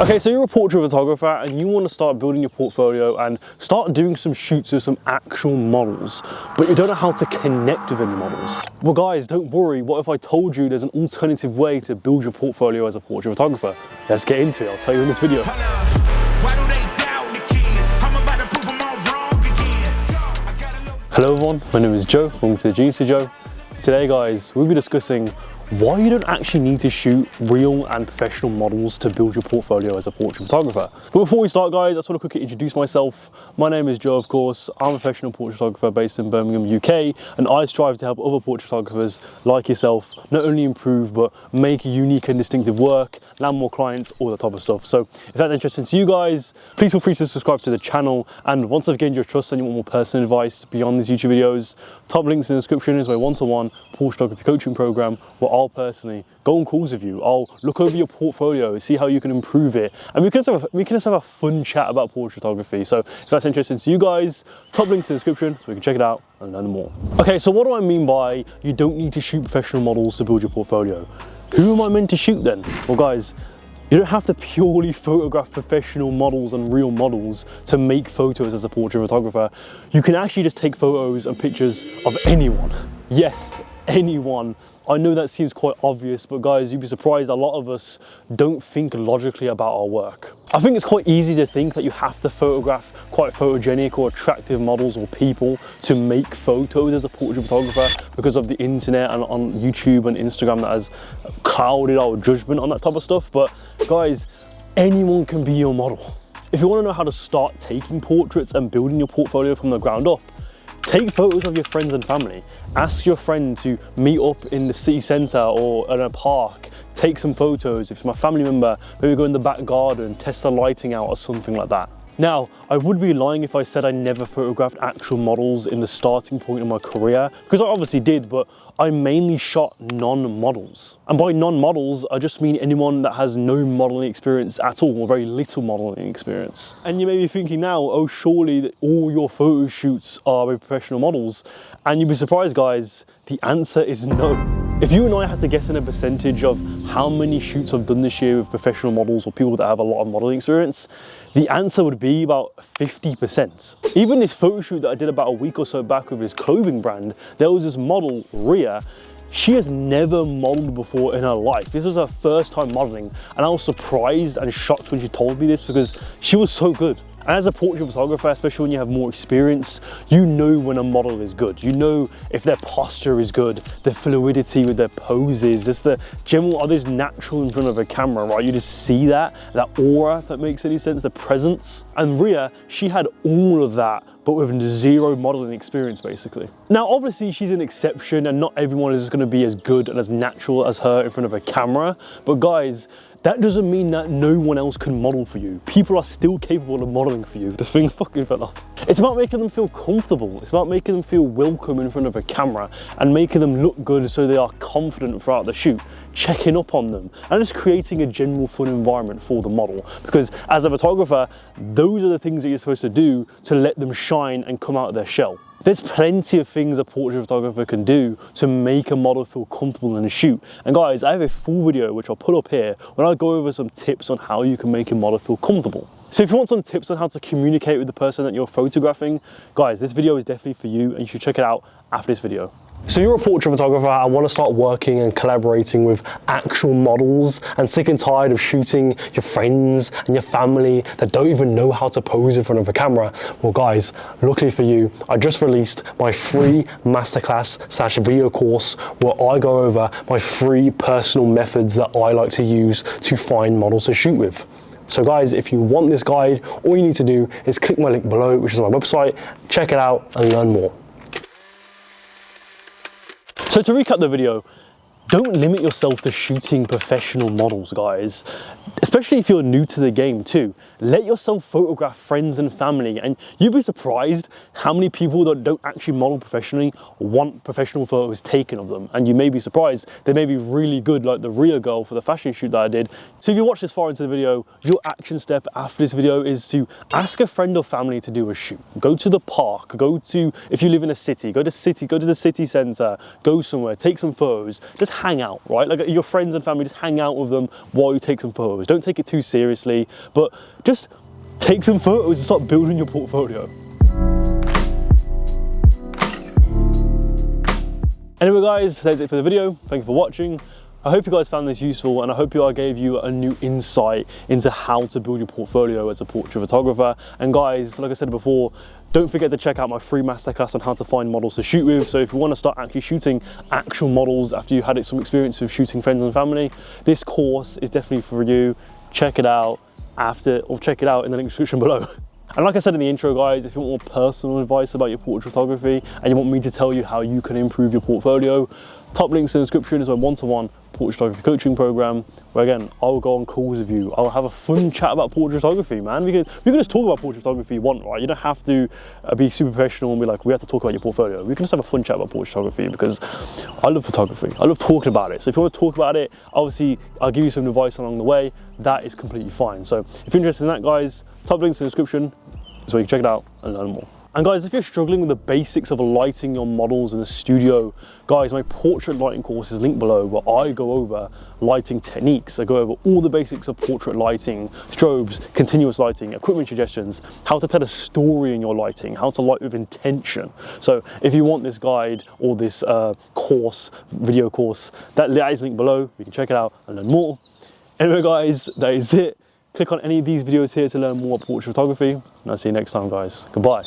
Okay, so you're a portrait photographer and you want to start building your portfolio and start doing some shoots with some actual models, but you don't know how to connect with any models. Well guys, don't worry, what if I told you there's an alternative way to build your portfolio as a portrait photographer? Let's get into it, I'll tell you in this video. Hello everyone, my name is Joe, welcome to Genius to Joe. Today guys, we'll be discussing why you don't actually need to shoot real and professional models to build your portfolio as a portrait photographer. But before we start guys, I just want to quickly introduce myself. My name is Joe, of course. I'm a professional portrait photographer based in Birmingham, UK, and I strive to help other portrait photographers like yourself not only improve, but make unique and distinctive work, land more clients, all that type of stuff. So if that's interesting to you guys, please feel free to subscribe to the channel. And once I've gained your trust and you want more personal advice beyond these YouTube videos, top links in the description is my one-to-one portrait photography coaching program, where I'll personally go on calls with you. I'll look over your portfolio, see how you can improve it, and we can just have a fun chat about portrait photography. So if that's interesting to you guys, top links in the description so we can check it out and learn more. Okay, so what do I mean by you don't need to shoot professional models to build your portfolio? Who am I meant to shoot then? Well guys, you don't have to purely photograph professional models and real models to make photos as a portrait photographer. You can actually just take photos and pictures of anyone. Yes, anyone. I know that seems quite obvious, but guys, you'd be surprised a lot of us don't think logically about our work. I think it's quite easy to think that you have to photograph quite photogenic or attractive models or people to make photos as a portrait photographer because of the internet and on YouTube and Instagram that has clouded our judgment on that type of stuff. But guys, anyone can be your model. If you want to know how to start taking portraits and building your portfolio from the ground up, take photos of your friends and family. Ask your friend to meet up in the city centre or in a park. Take some photos. If it's my family member, maybe go in the back garden, test the lighting out or something like that. Now, I would be lying if I said I never photographed actual models in the starting point of my career, because I obviously did, but I mainly shot non-models. And by non-models, I just mean anyone that has no modeling experience at all, or very little modeling experience. And you may be thinking now, oh, surely that all your photo shoots are with professional models. And you'd be surprised, guys, the answer is no. If you and I had to guess in a percentage of how many shoots I've done this year with professional models or people that have a lot of modeling experience, the answer would be about 50%. Even this photo shoot that I did about a week or so back with this clothing brand, there was this model, Ria. She has never modeled before in her life. This was her first time modeling, and I was surprised and shocked when she told me this because she was so good. And as a portrait photographer, especially when you have more experience, you know when a model is good. You know if their posture is good, the fluidity with their poses, just the general, are they natural in front of a camera, right? You just see that aura, if that makes any sense, the presence. And Ria, she had all of that, but with zero modeling experience, basically. Now, obviously, she's an exception, and not everyone is going to be as good and as natural as her in front of a camera. But guys, that doesn't mean that no one else can model for you. People are still capable of modeling for you. The thing fucking fell off. It's about making them feel comfortable. It's about making them feel welcome in front of a camera and making them look good so they are confident throughout the shoot, checking up on them, and just creating a general fun environment for the model. Because as a photographer, those are the things that you're supposed to do to let them shine and come out of their shell. There's plenty of things a portrait photographer can do to make a model feel comfortable in a shoot. And guys, I have a full video which I'll put up here when I go over some tips on how you can make a model feel comfortable. So if you want some tips on how to communicate with the person that you're photographing, guys, this video is definitely for you and you should check it out after this video. So you're a portrait photographer, I want to start working and collaborating with actual models and sick and tired of shooting your friends and your family that don't even know how to pose in front of a camera. Well guys, luckily for you, I just released my free masterclass / video course where I go over my free personal methods that I like to use to find models to shoot with. So guys, if you want this guide, all you need to do is click my link below, which is my website, check it out and learn more. So to recap the video, don't limit yourself to shooting professional models, guys. Especially if you're new to the game too. Let yourself photograph friends and family, and you'd be surprised how many people that don't actually model professionally want professional photos taken of them. And you may be surprised, they may be really good, like the Ria girl for the fashion shoot that I did. So if you watch this far into the video, your action step after this video is to ask a friend or family to do a shoot. Go to the park, go to, if you live in a city, go to the city centre, go somewhere, take some photos. Just hang out, right? Like your friends and family, just hang out with them while you take some photos. Don't take it too seriously, but just take some photos and start building your portfolio. Anyway guys, that's it for the video. Thank you for watching. I hope you guys found this useful, and I hope I gave you a new insight into how to build your portfolio as a portrait photographer. And guys, like I said before, don't forget to check out my free masterclass on how to find models to shoot with. So if you want to start actually shooting actual models after you had some experience with shooting friends and family, this course is definitely for you. Check it out check it out in the link description below. And like I said in the intro guys, if you want more personal advice about your portrait photography and you want me to tell you how you can improve your portfolio, top links in the description is my one-to-one portrait photography coaching program, where again, I'll go on calls with you. I'll have a fun chat about portrait photography, man. We can just talk about portrait photography you want, right? You don't have to be super professional and be like, we have to talk about your portfolio. We can just have a fun chat about portrait photography, because I love photography. I love talking about it. So if you want to talk about it, obviously I'll give you some advice along the way. That is completely fine. So if you're interested in that guys, top links in the description so you can check it out and learn more. And guys, if you're struggling with the basics of lighting your models in the studio, guys, my portrait lighting course is linked below, where I go over lighting techniques. I go over all the basics of portrait lighting, strobes, continuous lighting, equipment suggestions, how to tell a story in your lighting, how to light with intention. So if you want this guide or this video course, that is linked below. You can check it out and learn more. Anyway guys, that is it. Click on any of these videos here to learn more about portrait photography, and I'll see you next time guys. Goodbye.